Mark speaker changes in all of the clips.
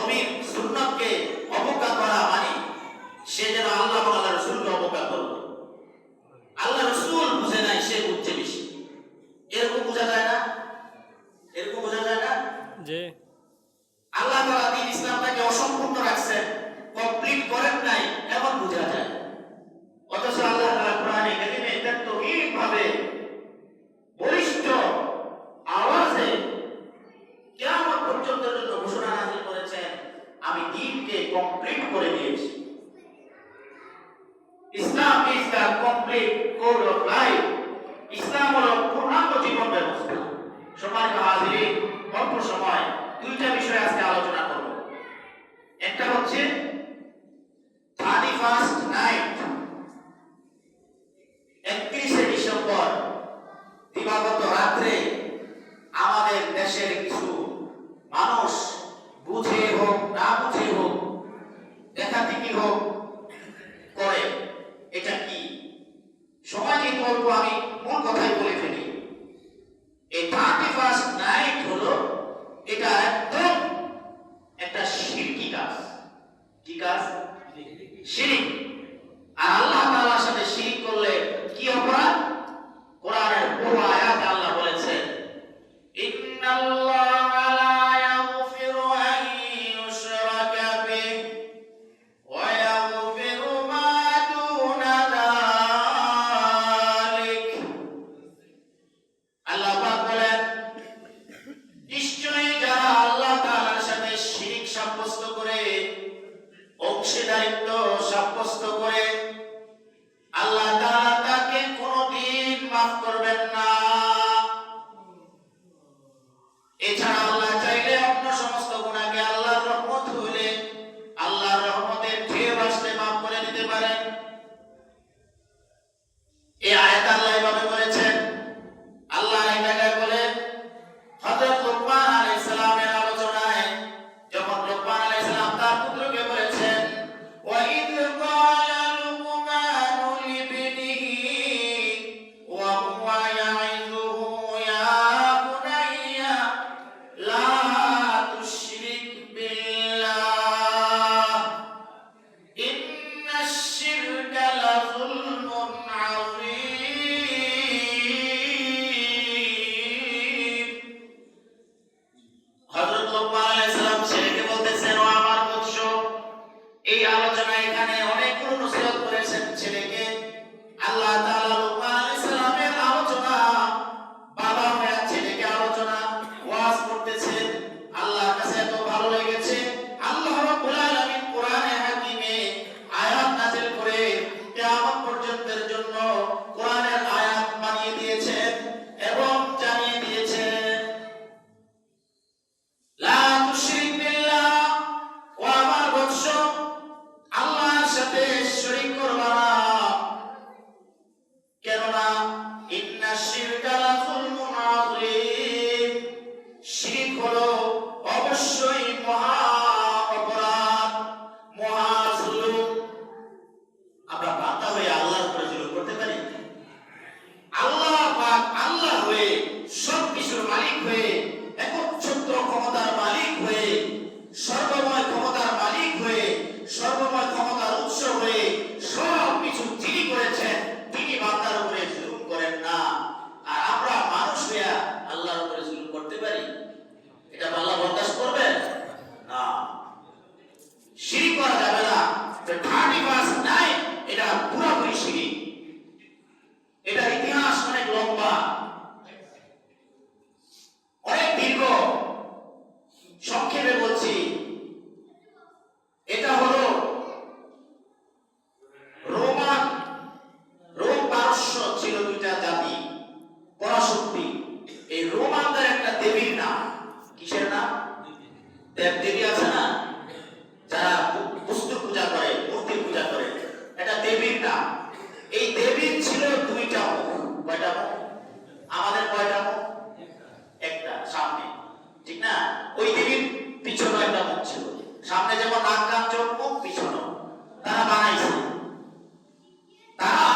Speaker 1: নবীর সুন্নাতকে অবজ্ঞা করা মানে সে যেন আল্লাহ এবং আল্লাহ রাসূলকে অবজ্ঞা করবে। আল্লাহ রাসূল বুঝে নাই, সে বুঝছে বেশি। এরকম বোঝা যায় না? এরকম বোঝা যায় না
Speaker 2: যে
Speaker 1: আল্লাহ তাআলা দ্বীন ইসলামটাকে অসম্পূর্ণ রাখছেন, কমপ্লিট করেন নাই, এমন বোঝা যায়। অথচ আল্লাহ তাআলা কোরআনে কারীমে তাওহীদভাবে বলিষ্ঠ আওয়াজে কিয়ামত পর্যন্ত জন্য ঘোষণা নাযিল করেছেন, আমি দ্বীনকে কমপ্লিট করে দিয়েছি। Islam is the complete code of life. ইসলাম হলো পূর্ণাঙ্গ জীবন ব্যবস্থা। সম্মানিত হাজিরিন, অল্প সময় দুইটা বিষয় আজকে আলোচনা করব। একটা হচ্ছে 31st নাইট, 31শে ডিসেম্বর দিবাগত রাত্রে আমাদের দেশের কিছু মানুষ বুঝে হোক না বুঝে হোক, দেখাদেখি হোক করে। এটা কি? সময় যেহেতু অল্প, আমি মূল কথাই বলে ফেলি। এই 31st নাইট হলো, এটা একদম একটা শিরকি কাজ। কি কাজ? শিরক। আর আল্লাহ তাআলার সাথে শিরক করলে কি অপরাধ? কোরআনের বহু আয়াতে আল্লাহ বলেছেন, ইন্নাল্লাহা লা ইয়াগফিরু আন ইউশরাকা বিহি ওয়া ইয়াগফিরু মা দুনা যালিক। আল্লাহ পাক বলেন, নিশ্চয়ই যারা আল্লাহ তাআলার সাথে শিরক সাব্যস্ত করে, অংশীদারিত্ব সাব্যস্ত করে, আল্লাহ তাআলা তাকে কোনদিন মাফ করবেন না। এছাড়া আল্লাহ চাইলে অন্য সমস্ত গুনাহকে আল্লাহর রহমত হলে আল্লাহর রহমতের ঢেউ আসলে মাফ করে দিতে পারেন। এই আয়াত আল্লাহ এভাবে বলেছেন। আল্লাহ এই জায়গায় বলেন, হযরত লুকমান আলাইহিস সালামের আলোচনায় যখন লুকমান আলাইহিস সালাম তার পুত্রকে বলেছেন, ওয়া ইয ক্বালা লুকমানু লিবনিহি ওয়া হুয়া ইয়াইযুহু ইয়া বুনাইয়া লা তুশরিক বিল্লাহ ইন্নাশ শিরকা লাযুলমুন আযীম। হযরত লুকমান আলাইহিস সালাম ছেলেকে বলতেছেন, ও আমার বৎস। এই আলোচনা এখানে অনেকগুলো নসিহত করেছেন ছেলেকে। আল্লাহ তাআলা লুকমান আলাইহিস সালামের আলোচনা, বাবা হয়ে ছেলেকে আলোচনা ওয়াজ করতেছেন। আল্লাহর কাছে এত ভালো লেগেছে, আল্লাহ রাব্বুল আলামিন কোরআনে হাকিমে আয়াত নাযিল করে কিয়ামত পর্যন্তের জন্য কোরআনের আয়াত বানিয়ে দিয়েছেন এবং জানিয়ে দিয়েছেন, লা তুশরিক বিল্লাহ, ও আমার বৎস, আল্লাহর সাথে শরীক করবা না। কেননা ইন্নাশ শিরকা লাযুলমুন আযীম, শিরক হলো অবশ্যই মহা অপরাধ, মহা জুলুম। আমরা বান্দা হয়ে আল্লাহর উপরে জুলুম করতে পারি? আল্লাহ পাক আল্লাহ হয়ে, সবকিছুর মালিক হয়ে, একচ্ছত্র ক্ষমতার মালিক হয়ে, সর্বময় ক্ষমতার মালিক হয়ে, সর্বময় ক্ষমতার উৎস হয়ে, সবকিছু যিনি করেছেন, তিনি বান্দার উপরে জুলুম করেন না। আর আমরা মানুষ হয়ে আল্লাহর উপরে জুলুম করতে পারি? এটা আল্লাহ বরদাস্ত করবে না। শিরক করা যাবে না। 31st নাইট এটা পুরোপুরি শিরক। এটার ইতিহাস অনেক লম্বা, অনেক দীর্ঘ। সংক্ষেপে বলছি, এটা হলো রোম পারস্য ছিল দুইটা জাতি, পরাশক্তি। এই রোমানদের একটা দেবীর নাম। কিসের নাম? দেবী আছে না, যারা বস্তু পূজা করে, মূর্তি পূজা করে, এটা দেবীর নাম। এই দেবীর ছিল দুইটা মুখ। কয়টা মুখ? আমাদের কয়টা মুখ? একটা, সামনে, ঠিক না? ওই দেবীর পিছনে একটা মুখ ছিল। সামনে যেমন নাক, কান, চোখ, মুখ, পিছনে তারা বানাইছে। তারা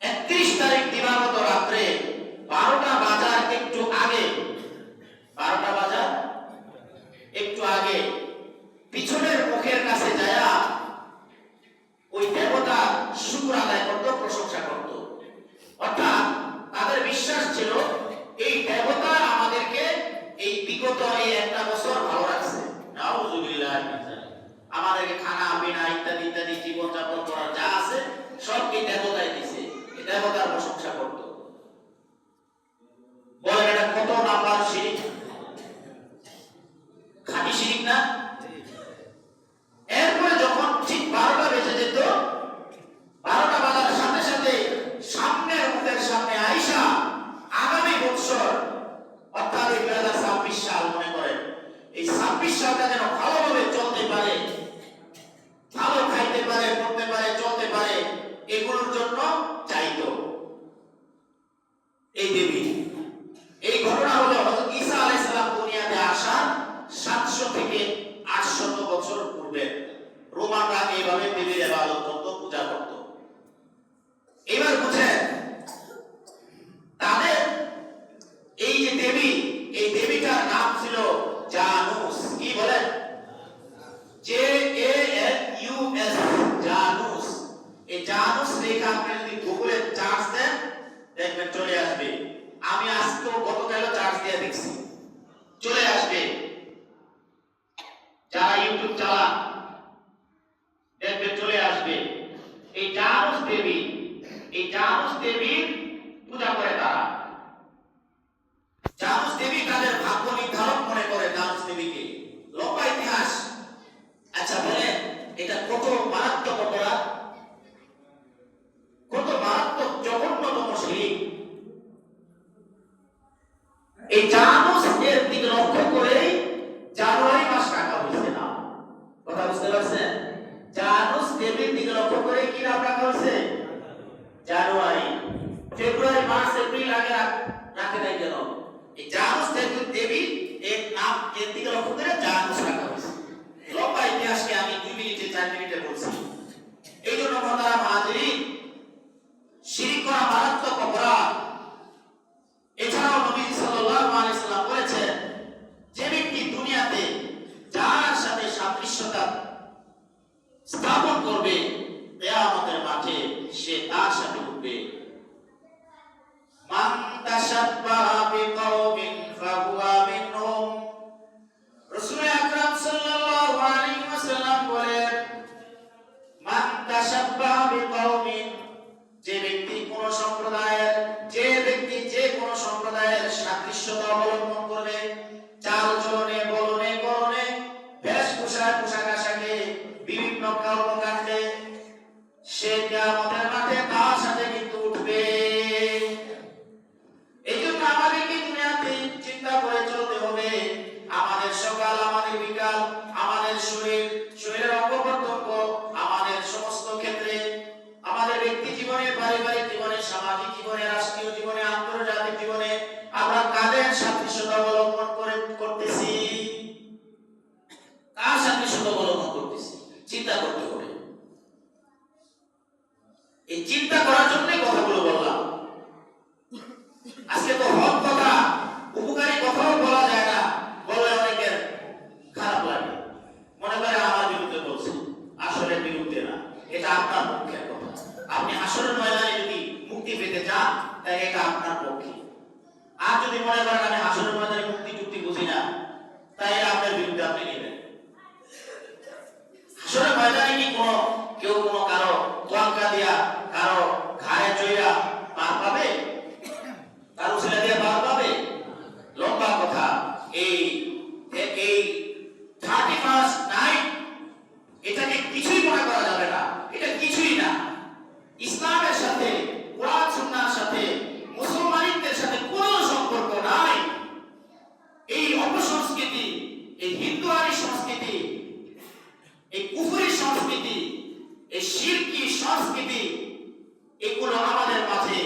Speaker 1: 31 তারিখ দিবাগত রাত্রে 12টা বাজার একটু আগে, 12টা বাজার বিগত এই একটা বছর ভালো রাখছে, নাউযুবিল্লাহ, আমাদেরকে খানা পিনা ইত্যাদি ইত্যাদি জীবন যাপন করার যা আছে সবকে দেবতায় দিছে, দেবতার প্রশংসা করত। বলেন এটা কত নাম্বার শিরক? খাঁটি শিরক না? এরপরে যখন ঠিক 12টা বেজে যেত, 12টা বাজার সাথে সাথে সামনের মুখের সামনে আয়েশা আগামী বছর অর্থাৎ 2026 সাল মনে করেন, এই 26 সালটা যেন ভালোভাবে চলতে পারে, ভালো খাইতে পারে, পড়তে পারে, চলতে পারে, এগুলোর জন্য চাইতো এই দেবী। এই ঘটনা হলো হযরত ঈসা আলাইহিস সালাম দুনিয়াতে আসার 700 থেকে 800 বছর পূর্বে রোমানরা এইভাবে দেবীর ইবাদত করত, পূজা করত। এবার বুঝেন তাদের এই যে দেবী, এই দেবীটার নাম ছিল জানুস। কি বলেন? JANUS, জানুস। এই জানুস লেখা আপনি যদি গুগলে সার্চ দেন দেখবেন চলে আসবে। আমি আজকে গতকাল চার্জ দিয়ে দেখছি, চলে আসবে। যারা ইউটিউব চালান দেখবেন চলে আসবে। এই জানুস দেবী, এই জানুস দেবীর পূজা করে তারা। জানুস দেবী তাদের ভাগ্য নির্ধারক মনে করে জানুস দেবীকে। লম্বা ইতিহাস। আচ্ছা বলেন এটা কত মারাত্মক অপরাধ, কত মারাত্মক জঘন্যতম শিরক। এই জানুস এর দিকে লক্ষ্য করে জানুয়ারি মাস রাখা হয়েছে না। কথা বুঝতে পারছেন? জানুস দেবীর দিকে লক্ষ্য করে কি নাম রাখা হয়েছে? জানুয়ারি। ফেব্রুয়ারি, মার্চ, এপ্রিল আগে রাখে নাই কেন? এই জানুস দেবী এর নাম এর দিকে লক্ষ্য করে জানুস রাখা হয়েছে। লম্বা ইতিহাসকে আমি 2 মিনিটে 4 মিনিটে বলছি। এই জন্য মোহতারাম হাজিরিন, শিরক করা মারাত্মক অপরাধ। এছাড়াও নবী সাল্লাল্লাহু আলাইহি সাল্লাম বলেছেন, যে ব্যক্তি দুনিয়াতে যার সাথে সাদৃশ্যতা স্থাপন করবে কিয়ামতের মাঠে সে তার সাথে উঠবে। মান তাশাব্বাহা বিকাওমিন ফাহুয়া মিনহুম। রাসূল আকরাম সাল্লাল্লাহু আলাইহি ওয়াসাল্লাম বলেন, মান তাশাব্বাহা বিকাওমিন, যে ব্যক্তি কোন সম্প্রদায়ের, যে ব্যক্তি যে কোন সম্প্রদায়ের সাদৃশ্যতা অবলম্বন করবে, চাল চলনে, বলনে, করণে, বেশভূষা, পোশাক আশাকে, বিভিন্ন কর্মকাণ্ডে, সে কিয়ামতের মাঠে তার সাথে কিন্তু উঠবে। এই জন্য আমাদেরকে দুনিয়াতে চিন্তা করে চলতে হবে। আমাদের সকাল, আমাদের বিকাল, আমাদের শরীরের অঙ্গ প্রত্যঙ্গ, আমাদের সমস্ত ক্ষেত্রে, আমাদের ব্যক্তি জীবনে, পারিবারিক জীবনে, সামাজিক জীবনে, রাষ্ট্রীয় জীবনে, আন্তর্জাতিক জীবনে আমরা কাদের সাদৃশ্যতা অবলম্বন করতেছি, কার সাদৃশ্যতা অবলম্বন করতেছি চিন্তা করতে হবে। এই চিন্তা করার জন্যই কথাগুলো বললাম। আজকে তো হক কথা, উপকারী কথাও বলা যায় না, বললে অনেকের খারাপ লাগে, মনে করে আমার বিরুদ্ধে বলছে। আসলে বিরুদ্ধে না, এটা আপনার পক্ষের কথা। আপনি আসরের ময়দানে যদি মুক্তি পেতে চান তাই এটা আপনার পক্ষে। আর যদি মনে করেন আমি আসরের ময়দানে মুক্তি চুক্তি বুঝি না, তাই আপনার বিরুদ্ধে আপনি নেবেন। আসরের ময়দানে কি কেউ কোনো কারো তোয়াক্কা দিয়া, কারো ঘাড়ে চইরা পার পাবে? কারো ছেলে দিয়ে পার পাবে? লম্বা কথা। এই 31st নাইট এটাকে কিছুই মনে করা যাবে না, এটা কিছুই না। ইসলামের সাথে, কোরআন সুন্নাহর সাথে, মুসলমানদের সাথে কোনো সম্পর্ক নাই। এই অপসংস্কৃতি, এই হিন্দুয়ানি সংস্কৃতি, এই কুফরি সংস্কৃতি, এই শিরকি সংস্কৃতি, এগুলো আমাদের মাঝে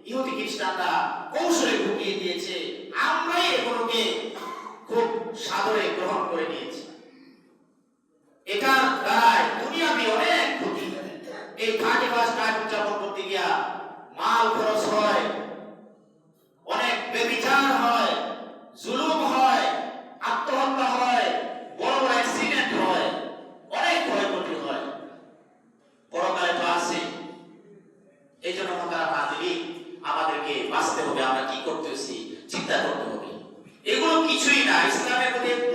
Speaker 1: ইহুদি খ্রিস্টানরা কৌশলে ঢুকিয়ে দিয়েছে। আমরাই এগুলোকে খুব সাদরে গ্রহণ করে নিয়েছি। এটার দ্বারাই দুনিয়াবি অনেক ক্ষতি। এই 31st নাইট উদযাপন করতে গিয়া মাল খরচ হয়, অনেক বেবিচার হয়, জুলুম হয়, আত্মহত্যা হয়, বড় বড় অ্যাক্সিডেন্ট হয়, অনেক ক্ষয়ক্ষতি হয়। পরকালে তো আছে। এই জন্য আমাদেরকে বাঁচতে হবে। আমরা কি করতেছি চিন্তা করতে হবে। এগুলো কিছু কিছুই না। ইসলামের মধ্যে